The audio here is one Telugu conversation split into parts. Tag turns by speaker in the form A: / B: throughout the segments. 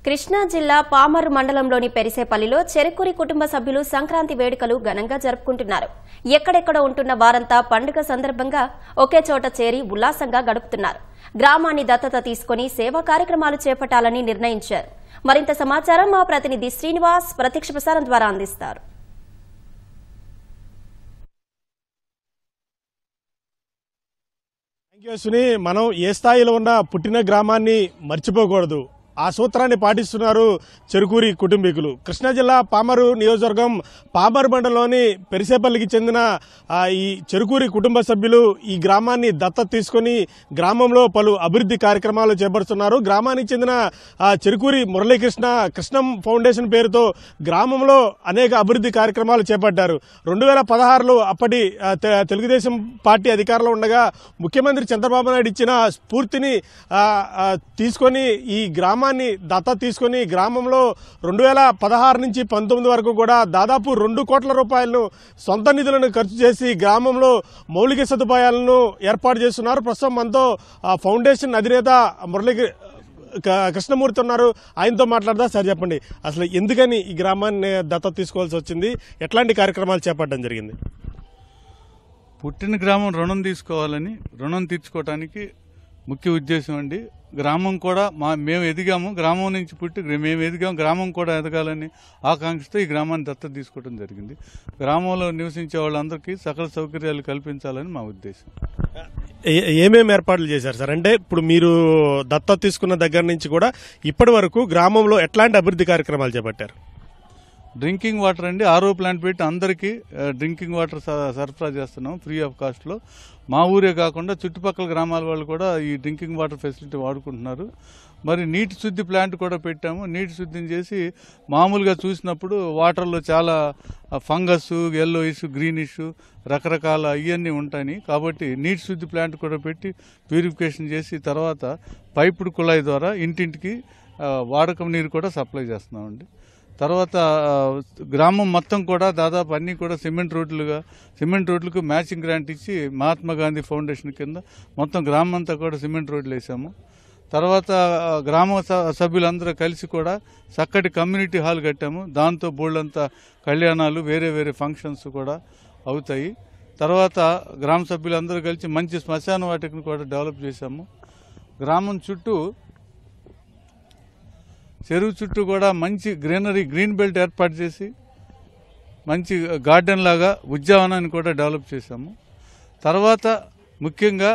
A: కృష్ణా జిల్లా పామరు మండలంలోని పెరిసేపల్లిలో చెరుకూరి కుటుంబ సభ్యులు సంక్రాంతి వేడుకలు ఘనంగా జరుపుకుంటున్నారు. ఎక్కడెక్కడ ఉంటున్న వారంతా పండుగ సందర్భంగా ఒకే చోట చేరి ఉల్లాసంగా గడుపుతున్నారు. గ్రామాన్ని దత్తత తీసుకుని సేవా కార్యక్రమాలు చేపట్టాలని నిర్ణయించారు. మరింత సమాచారం మా ప్రతినిధి శ్రీనివాస్ ప్రత్యక్ష ప్రసారం ద్వారా అందిస్తారు.
B: మనం ఏ స్థాయిలో ఉన్న పుట్టిన గ్రామాన్ని మర్చిపోకూడదు. ఆ సూత్రాన్ని పాటిస్తున్నారు చెరుకూరి కుటుంబీకులు. కృష్ణా జిల్లా పామరు నియోజకవర్గం పామరు మండలంలోని పెరిసేపల్లికి చెందిన ఈ చెరుకూరి కుటుంబ సభ్యులు ఈ గ్రామాన్ని దత్తత తీసుకుని గ్రామంలో పలు అభివృద్ధి కార్యక్రమాలు చేపడుతున్నారు. గ్రామానికి చెందిన చెరుకూరి మురళీకృష్ణ కృష్ణం ఫౌండేషన్ పేరుతో గ్రామంలో అనేక అభివృద్ధి కార్యక్రమాలు చేపట్టారు. 2016లో అప్పటి తెలుగుదేశం పార్టీ అధికారంలో ఉండగా ముఖ్యమంత్రి చంద్రబాబు నాయుడు ఇచ్చిన స్ఫూర్తిని తీసుకొని ఈ గ్రామాన్ని దత్తత తీసుకుని గ్రామంలో 2016 నుంచి 19 వరకు కూడా దాదాపు 2 కోట్ల రూపాయలను సొంత నిధులను ఖర్చు చేసి గ్రామంలో మౌలిక సదుపాయాలను ఏర్పాటు చేస్తున్నారు. ప్రస్తుతం మనతో ఫౌండేషన్ అధినేత కృష్ణమూర్తి ఉన్నారు. ఆయనతో మాట్లాడదా. సార్ చెప్పండి, అసలు ఎందుకని ఈ గ్రామాన్ని దత్తత తీసుకోవాల్సి వచ్చింది? ఎట్లాంటి కార్యక్రమాలు చేపట్టడం జరిగింది?
C: పుట్టిన గ్రామం రుణం తీసుకోవాలని, రుణం తీర్చుకోవడానికి ముఖ్య ఉద్దేశం అండి. గ్రామం కూడా మేము ఎదిగాము, గ్రామం నుంచి పుట్టి మేము ఎదిగాము, గ్రామం కూడా ఎదగాలని ఆకాంక్షతో ఈ గ్రామాన్ని దత్తత తీసుకోవడం జరిగింది. గ్రామంలో నివసించే వాళ్ళందరికీ సకల సౌకర్యాలు కల్పించాలని మా ఉద్దేశం.
B: ఏమేమి ఏర్పాట్లు చేశారు సార్? అంటే ఇప్పుడు మీరు దత్తత తీసుకున్న దగ్గర నుంచి కూడా ఇప్పటి వరకు గ్రామంలో ఎట్లాంటి అభివృద్ధి కార్యక్రమాలు చేపట్టారు?
C: డ్రింకింగ్ వాటర్ అండి, ఆర్ఓ ప్లాంట్ పెట్టి అందరికీ డ్రింకింగ్ వాటర్ సరఫరా చేస్తున్నాం ఫ్రీ ఆఫ్ కాస్ట్లో. మా ఊరే కాకుండా చుట్టుపక్కల గ్రామాల వాళ్ళు కూడా ఈ డ్రింకింగ్ వాటర్ ఫెసిలిటీ వాడుకుంటున్నారు. మరి నీటి శుద్ధి ప్లాంట్ కూడా పెట్టాము. నీటి శుద్ధిని చేసి మామూలుగా చూసినప్పుడు వాటర్లో చాలా ఫంగస్, ఎల్లోయిష్, గ్రీనిష్ రకరకాల ఇవన్నీ ఉంటాయి. కాబట్టి నీటి శుద్ధి ప్లాంట్ కూడా పెట్టి ప్యూరిఫికేషన్ చేసి తర్వాత పైపుడు కుళాయి ద్వారా ఇంటింటికి వాడకం నీరు కూడా సప్లై చేస్తున్నామండి. తర్వాత గ్రామం మొత్తం కూడా దాదాపు అన్నీ కూడా సిమెంట్ రోడ్లకు మ్యాచింగ్ గ్రాంట్ ఇచ్చి మహాత్మా గాంధీ ఫౌండేషన్ కింద మొత్తం గ్రామం అంతా కూడా సిమెంట్ రోడ్లు వేసాము. తర్వాత గ్రామ సభ్యులందరూ కలిసి కూడా చక్కటి కమ్యూనిటీ హాల్ కట్టాము. దాంతో బోళ్ళంతా కళ్యాణాలు, వేరే వేరే ఫంక్షన్స్ కూడా అవుతాయి. తర్వాత గ్రామ సభ్యులందరూ కలిసి మంచి శ్మశాన వాటికను కూడా డెవలప్ చేశాము. గ్రామం చుట్టూ, చెరువు చుట్టూ కూడా మంచి గ్రీన్ బెల్ట్ ఏర్పాటు చేసి మంచి గార్డెన్ లాగా ఉద్యానవనాన్ని కూడా డెవలప్ చేశాము. తర్వాత ముఖ్యంగా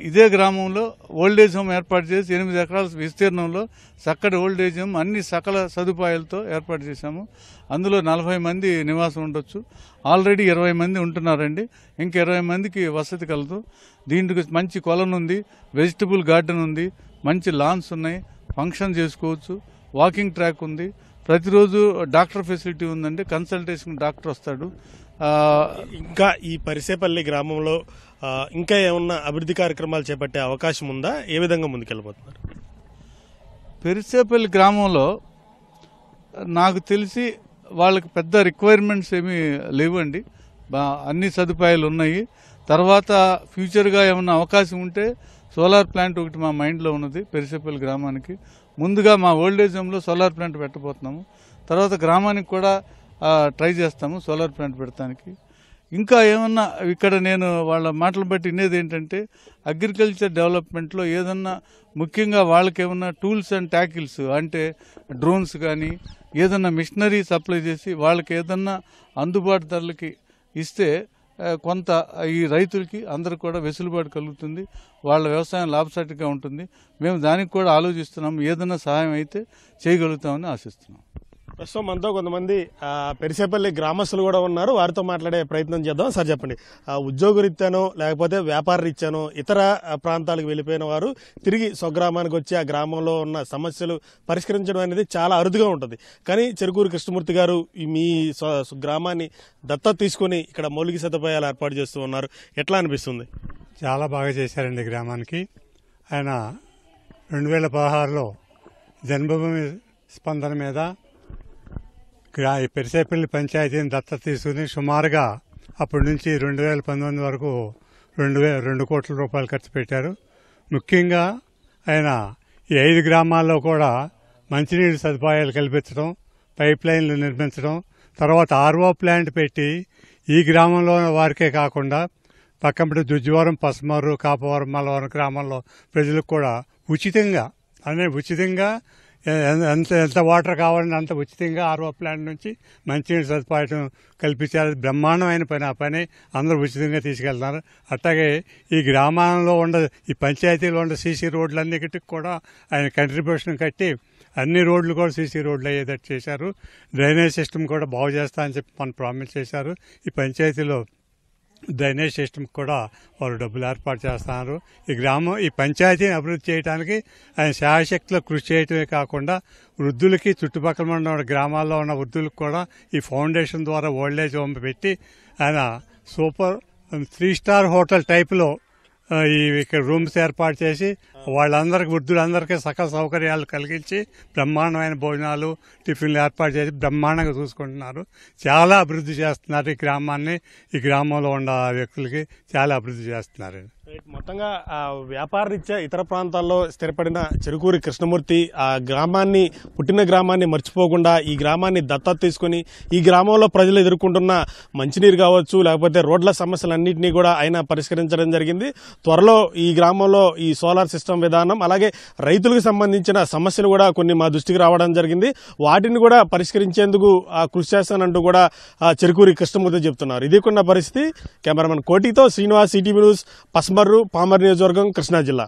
C: ఇదే గ్రామంలో ఓల్డేజ్ హోమ్ ఏర్పాటు చేసి 8 ఎకరాల విస్తీర్ణంలో చక్కటి ఓల్డేజ్ హోమ్ అన్ని సకల సదుపాయాలతో ఏర్పాటు చేశాము. అందులో 40 మంది నివాసం ఉండొచ్చు. ఆల్రెడీ 20 మంది ఉంటున్నారండి. ఇంక 20 మందికి వసతి కలదు. దీంట్లో మంచి కొలను ఉంది, వెజిటబుల్ గార్డెన్ ఉంది, మంచి లాన్స్ ఉన్నాయి, ఫంక్షన్ చేసుకోవచ్చు, వాకింగ్ ట్రాక్ ఉంది, ప్రతిరోజు డాక్టర్ ఫెసిలిటీ ఉందండి, కన్సల్టేషన్ డాక్టర్ వస్తాడు.
B: ఇంకా ఈ పరిసేపల్లి గ్రామంలో ఇంకా ఏమన్నా అభివృద్ధి కార్యక్రమాలు చేపట్టే అవకాశం ఉందా? ఏ విధంగా ముందుకెళ్ళబోతున్నారు?
C: పెరిసేపల్లి గ్రామంలో నాకు తెలిసి వాళ్ళకి పెద్ద రిక్వైర్మెంట్స్ ఏమీ లేవండి. అన్ని సదుపాయాలు ఉన్నాయి. తర్వాత ఫ్యూచర్గా ఏమన్నా అవకాశం ఉంటే సోలార్ ప్లాంట్ ఒకటి మా మైండ్లో ఉన్నది. పెరిసేపల్లి గ్రామానికి ముందుగా మా ఓల్డేజ్ హోమ్లో సోలార్ ప్లాంట్ పెట్టబోతున్నాము. తర్వాత గ్రామానికి కూడా ట్రై చేస్తాము సోలార్ ప్లాంట్ పెడతానికి. ఇంకా ఏమన్నా ఇక్కడ నేను వాళ్ళ మాటలు బట్టి వినేది ఏంటంటే అగ్రికల్చర్ డెవలప్మెంట్లో ఏదన్నా ముఖ్యంగా వాళ్ళకి ఏమన్నా టూల్స్ అండ్ ట్యాకిల్స్ అంటే డ్రోన్స్ కానీ ఏదన్నా మిషనరీ సప్లై చేసి వాళ్ళకి ఏదన్నా అందుబాటు ధరలకి ఇస్తే కొంత ఈ రైతులకి అందరూ కూడా వెసులుబాటు కలుగుతుంది, వాళ్ళ వ్యవసాయం లాభసాటిగా ఉంటుంది. మేము దానికి కూడా ఆలోచిస్తున్నాము. ఏదైనా సహాయం అయితే చేయగలుగుతామని ఆశిస్తున్నాం.
B: ప్రస్తుతం మనతో కొంతమంది పెరిసేపల్లి గ్రామస్తులు కూడా ఉన్నారు. వారితో మాట్లాడే ప్రయత్నం చేద్దాం. సార్ చెప్పండి, ఉద్యోగరీత్యానో లేకపోతే వ్యాపార రీత్యానో ఇతర ప్రాంతాలకు వెళ్ళిపోయిన వారు తిరిగి స్వగ్రామానికి వచ్చి ఆ గ్రామంలో ఉన్న సమస్యలు పరిష్కరించడం అనేది చాలా అరుదుగా ఉంటుంది. కానీ చెరుకూరి కృష్ణమూర్తి గారు మీ గ్రామాన్ని దత్తత తీసుకుని ఇక్కడ మౌలిక సదుపాయాలు ఏర్పాటు చేస్తూ ఉన్నారు. ఎట్లా అనిపిస్తుంది?
D: చాలా బాగా చేశారండి గ్రామానికి. ఆయన 2016లో జన్మభూమి స్పందన మీద పెరిసేపల్లి పంచాయతీని దత్తత తీసుకుని సుమారుగా అప్పటి నుంచి 2019 వరకు 2 కోట్ల రూపాయలు ఖర్చు పెట్టారు. ముఖ్యంగా ఆయన ఈ 5 గ్రామాల్లో కూడా మంచినీటి సదుపాయాలు కల్పించడం, పైప్ లైన్లు నిర్మించడం, తర్వాత ఆర్ఓ ప్లాంట్ పెట్టి ఈ గ్రామంలో వారికే కాకుండా పక్కన దుజ్జవరం, పసమూరు, కాపవరం, మల్లవరం గ్రామంలో ప్రజలకు కూడా ఉచితంగా ఎంత వాటర్ కావాలని అంత ఉచితంగా ఆర్ఓ ప్లాంట్ నుంచి మంచినీటి సదుపాయం కల్పించారు. బ్రహ్మాండమైన పని. ఆ పని అందరూ ఉచితంగా తీసుకెళ్తున్నారు. అట్లాగే ఈ గ్రామాల్లో ఈ పంచాయతీలో ఉండే సీసీ రోడ్లన్నిటికి కూడా ఆయన కంట్రిబ్యూషన్ కట్టి అన్ని రోడ్లు కూడా సీసీ రోడ్లు అయ్యేటట్టు చేశారు. డ్రైనేజ్ సిస్టమ్ కూడా బాగు చేస్తా అని చెప్పి మనం ప్రామిస్ చేశారు. ఈ పంచాయతీలో డ్రైనేజ్ సిస్టమ్ కూడా వాళ్ళు డబ్బులు ఏర్పాటు చేస్తున్నారు. ఈ పంచాయతీని అభివృద్ధి చేయడానికి ఆయన శాయశక్తిలో కృషి చేయటమే కాకుండా వృద్ధులకి, చుట్టుపక్కల ఉన్న గ్రామాల్లో ఉన్న వృద్ధులకు కూడా ఈ ఫౌండేషన్ ద్వారా ఓల్డేజ్ హోమ్ పెట్టి ఆయన సూపర్ 3 స్టార్ హోటల్ టైప్లో ఇక్కడ రూమ్స్ ఏర్పాటు చేసి వాళ్ళందరికీ, వృద్ధులందరికీ సకల సౌకర్యాలు కలిగించి బ్రహ్మాండమైన భోజనాలు, టిఫిన్లు ఏర్పాటు చేసి బ్రహ్మాండంగా చూసుకుంటున్నారు. చాలా అభివృద్ధి చేస్తున్నారు ఈ గ్రామాన్ని. ఈ గ్రామంలో ఉన్న వ్యక్తులకి చాలా అభివృద్ధి చేస్తున్నారు.
B: మొత్తంగా వ్యాపార రీత్యా ఇతర ప్రాంతాల్లో స్థిరపడిన చెరుకూరి కృష్ణమూర్తి ఆ గ్రామాన్ని, పుట్టిన గ్రామాన్ని మర్చిపోకుండా ఈ గ్రామాన్ని దత్తత తీసుకుని ఈ గ్రామంలో ప్రజలు ఎదుర్కొంటున్న మంచినీరు కావచ్చు, లేకపోతే రోడ్ల సమస్యలన్నింటినీ కూడా ఆయన పరిష్కరించడం జరిగింది. త్వరలో ఈ గ్రామంలో ఈ సోలార్ సిస్టమ్ విధానం, అలాగే రైతులకు సంబంధించిన సమస్యలు కూడా కొన్ని మా దృష్టికి రావడం జరిగింది. వాటిని కూడా పరిష్కరించేందుకు కృషి చేస్తానంటూ కూడా చెరుకూరి కృష్ణమూర్తి చెప్తున్నారు. ఇది కొన్న పరిస్థితి. కెమెరామెన్ కోటితో శ్రీనివాస్, ఈటీవీ న్యూస్, పసమర్రు, పామర్ నియోజకవర్గం, కృష్ణా జిల్లా.